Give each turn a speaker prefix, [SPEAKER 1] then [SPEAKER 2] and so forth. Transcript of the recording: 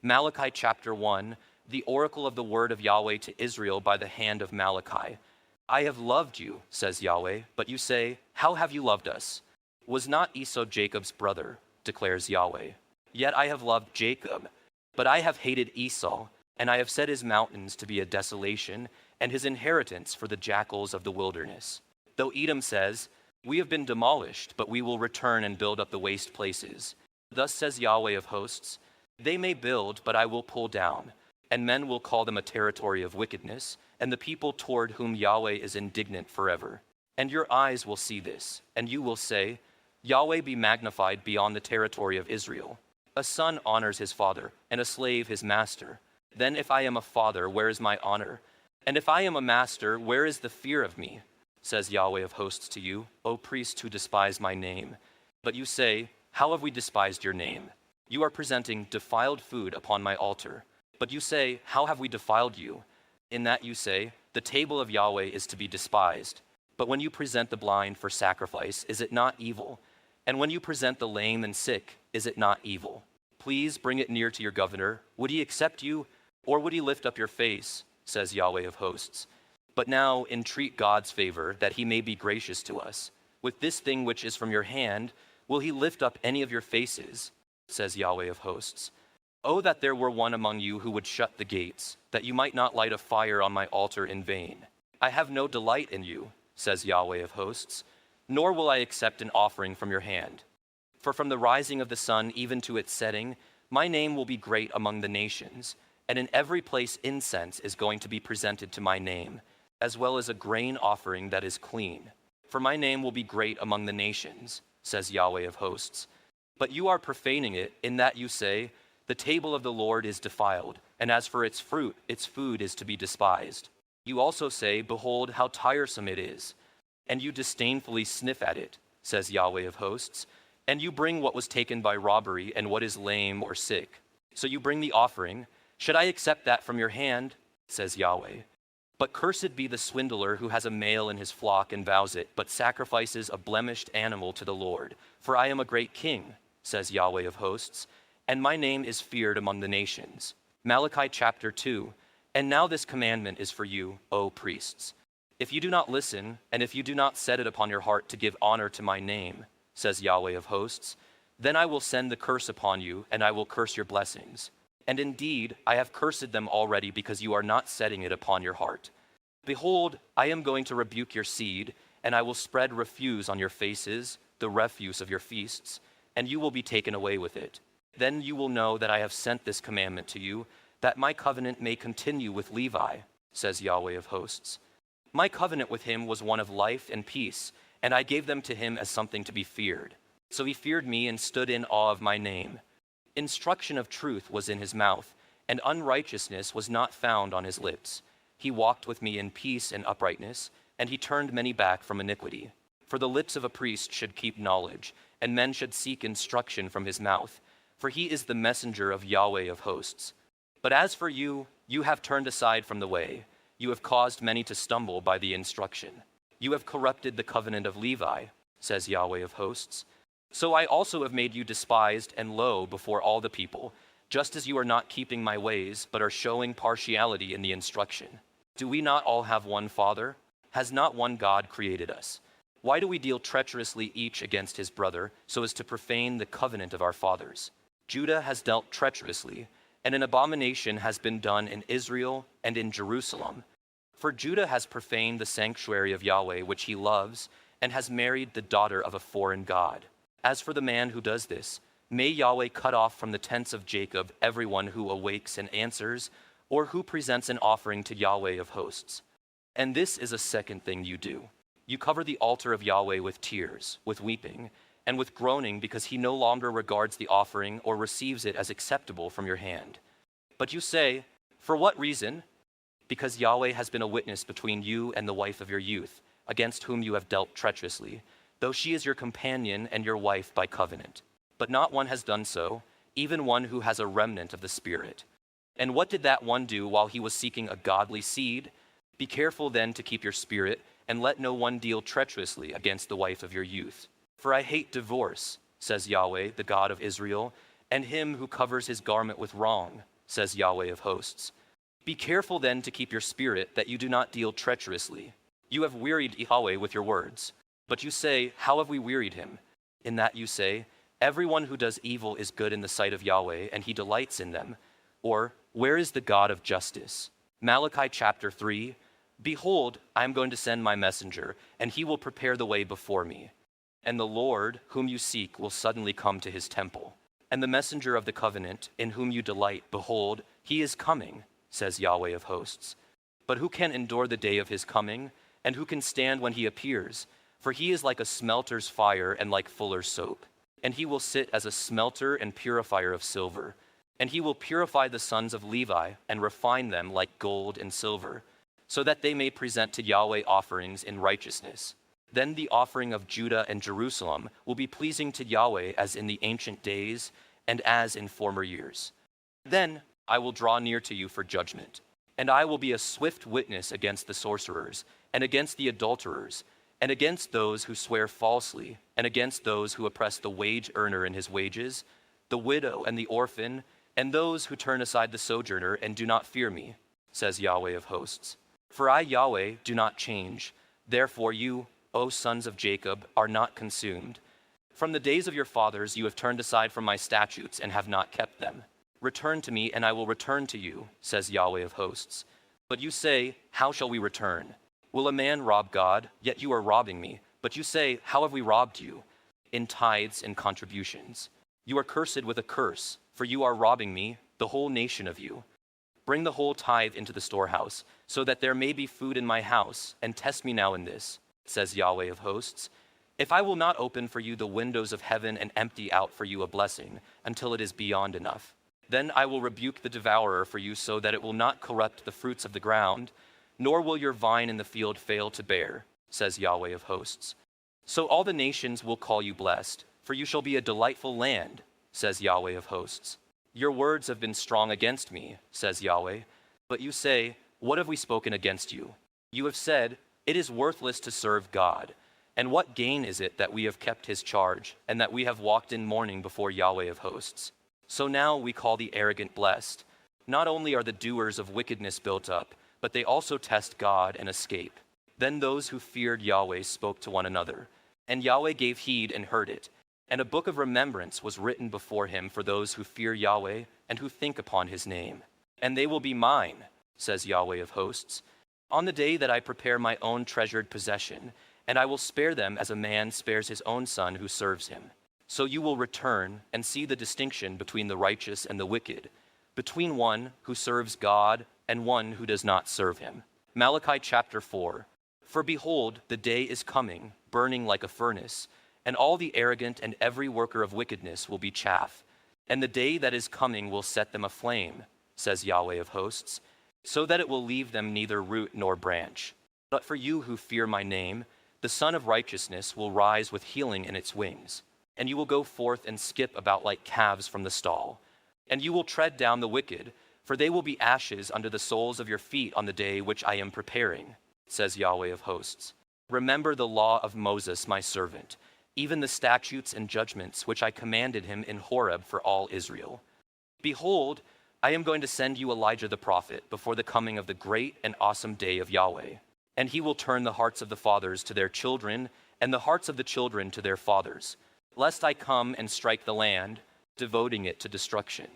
[SPEAKER 1] Malachi chapter 1, the oracle of the word of Yahweh to Israel by the hand of Malachi. I have loved you, says Yahweh, but you say, how have you loved us? Was not Esau Jacob's brother, declares Yahweh. Yet I have loved Jacob, but I have hated Esau, and I have set his mountains to be a desolation, and his inheritance for the jackals of the wilderness. Though Edom says, we have been demolished, but we will return and build up the waste places. Thus says Yahweh of hosts, they may build, but I will pull down, and men will call them a territory of wickedness, and the people toward whom Yahweh is indignant forever. And your eyes will see this, and you will say, Yahweh be magnified beyond the territory of Israel. A son honors his father, and a slave his master. Then if I am a father, where is my honor? And if I am a master, where is the fear of me? Says Yahweh of hosts to you, O priests who despise my name. But you say, how have we despised your name? You are presenting defiled food upon my altar. But you say, how have we defiled you? In that you say, the table of Yahweh is to be despised. But when you present the blind for sacrifice, is it not evil? And when you present the lame and sick, is it not evil? Please bring it near to your governor. Would he accept you, or would he lift up your face? Says Yahweh of hosts. But now entreat God's favor, that he may be gracious to us. With this thing which is from your hand, will he lift up any of your faces? Says Yahweh of hosts. Oh, that there were one among you who would shut the gates, that you might not light a fire on my altar in vain. I have no delight in you, says Yahweh of hosts, nor will I accept an offering from your hand. For from the rising of the sun even to its setting, my name will be great among the nations, and in every place incense is going to be presented to my name, as well as a grain offering that is clean. For my name will be great among the nations, says Yahweh of hosts. But you are profaning it in that you say, the table of the Lord is defiled, and as for its fruit, its food is to be despised. You also say, behold, how tiresome it is, and you disdainfully sniff at it, says Yahweh of hosts, and you bring what was taken by robbery and what is lame or sick. So you bring the offering. Should I accept that from your hand? Says Yahweh. But cursed be the swindler who has a male in his flock and vows it, but sacrifices a blemished animal to the Lord. For I am a great king, says Yahweh of hosts, and my name is feared among the nations. Malachi chapter 2. And now this commandment is for you, O priests. If you do not listen, and if you do not set it upon your heart to give honor to my name, says Yahweh of hosts, then I will send the curse upon you, and I will curse your blessings. And indeed, I have cursed them already because you are not setting it upon your heart. Behold, I am going to rebuke your seed, and I will spread refuse on your faces, the refuse of your feasts, and you will be taken away with it. Then you will know that I have sent this commandment to you, that my covenant may continue with Levi, says Yahweh of hosts. My covenant with him was one of life and peace, and I gave them to him as something to be feared. So he feared me and stood in awe of my name. Instruction of truth was in his mouth, and unrighteousness was not found on his lips. He walked with me in peace and uprightness, and he turned many back from iniquity. For the lips of a priest should keep knowledge, and men should seek instruction from his mouth. For he is the messenger of Yahweh of hosts. But as for you, you have turned aside from the way. You have caused many to stumble by the instruction. You have corrupted the covenant of Levi, says Yahweh of hosts. So I also have made you despised and low before all the people, just as you are not keeping my ways, but are showing partiality in the instruction. Do we not all have one Father? Has not one God created us? Why do we deal treacherously each against his brother, so as to profane the covenant of our fathers? Judah has dealt treacherously, and an abomination has been done in Israel and in Jerusalem. For Judah has profaned the sanctuary of Yahweh, which he loves, and has married the daughter of a foreign god. As for the man who does this, may Yahweh cut off from the tents of Jacob everyone who awakes and answers, or who presents an offering to Yahweh of hosts. And this is a second thing you do. You cover the altar of Yahweh with tears, with weeping, and with groaning, because he no longer regards the offering or receives it as acceptable from your hand. But you say, for what reason? Because Yahweh has been a witness between you and the wife of your youth, against whom you have dealt treacherously, though she is your companion and your wife by covenant. But not one has done so, even one who has a remnant of the Spirit. And what did that one do while he was seeking a godly seed? Be careful then to keep your spirit, and let no one deal treacherously against the wife of your youth. For I hate divorce, says Yahweh, the God of Israel, and him who covers his garment with wrong. says Yahweh of hosts. Be careful then to keep your spirit, that you do not deal treacherously. You have wearied Yahweh with your words. But you say, how have we wearied him? In that you say, everyone who does evil is good in the sight of Yahweh, and he delights in them. Or, where is the God of justice? Malachi chapter 3, behold, I am going to send my messenger, and he will prepare the way before me. And the Lord, whom you seek, will suddenly come to his temple. And the messenger of the covenant, in whom you delight, behold, he is coming, says Yahweh of hosts. But who can endure the day of his coming? And who can stand when he appears? For he is like a smelter's fire and like fuller's soap. And he will sit as a smelter and purifier of silver. And he will purify the sons of Levi and refine them like gold and silver, so that they may present to Yahweh offerings in righteousness. Then the offering of Judah and Jerusalem will be pleasing to Yahweh as in the ancient days and as in former years. Then I will draw near to you for judgment, and I will be a swift witness against the sorcerers, and against the adulterers, and against those who swear falsely, and against those who oppress the wage earner in his wages, the widow and the orphan, and those who turn aside the sojourner and do not fear me, says Yahweh of hosts. For I, Yahweh, do not change. Therefore you, O sons of Jacob, are not consumed. From the days of your fathers you have turned aside from my statutes and have not kept them. Return to me, and I will return to you, says Yahweh of hosts. But you say, how shall we return? Will a man rob God? Yet you are robbing me. But you say, how have we robbed you? In tithes and contributions. You are cursed with a curse, for you are robbing me, the whole nation of you. Bring the whole tithe into the storehouse, so that there may be food in my house, and test me now in this, says Yahweh of hosts. If I will not open for you the windows of heaven and empty out for you a blessing, until it is beyond enough, then I will rebuke the devourer for you, so that it will not corrupt the fruits of the ground, nor will your vine in the field fail to bear, says Yahweh of hosts. So all the nations will call you blessed, for you shall be a delightful land, says Yahweh of hosts. Your words have been strong against me, says Yahweh. But you say, what have we spoken against you? You have said, it is worthless to serve God. And what gain is it that we have kept his charge, and that we have walked in mourning before Yahweh of hosts? So now we call the arrogant blessed. Not only are the doers of wickedness built up, but they also test God and escape. Then those who feared Yahweh spoke to one another, and Yahweh gave heed and heard it. And a book of remembrance was written before him for those who fear Yahweh and who think upon his name. And they will be mine, says Yahweh of hosts, on the day that I prepare my own treasured possession, and I will spare them as a man spares his own son who serves him. So you will return and see the distinction between the righteous and the wicked, between one who serves God and one who does not serve him. Malachi chapter 4. For behold, the day is coming, burning like a furnace, and all the arrogant and every worker of wickedness will be chaff. And the day that is coming will set them aflame, says Yahweh of hosts, so that it will leave them neither root nor branch. But for you who fear my name, the Son of Righteousness will rise with healing in its wings, and you will go forth and skip about like calves from the stall. And you will tread down the wicked, for they will be ashes under the soles of your feet on the day which I am preparing, says Yahweh of hosts. Remember the law of Moses my servant, even the statutes and judgments which I commanded him in Horeb for all Israel. Behold, I am going to send you Elijah the prophet before the coming of the great and awesome day of Yahweh. And he will turn the hearts of the fathers to their children, and the hearts of the children to their fathers, lest I come and strike the land, devoting it to destruction.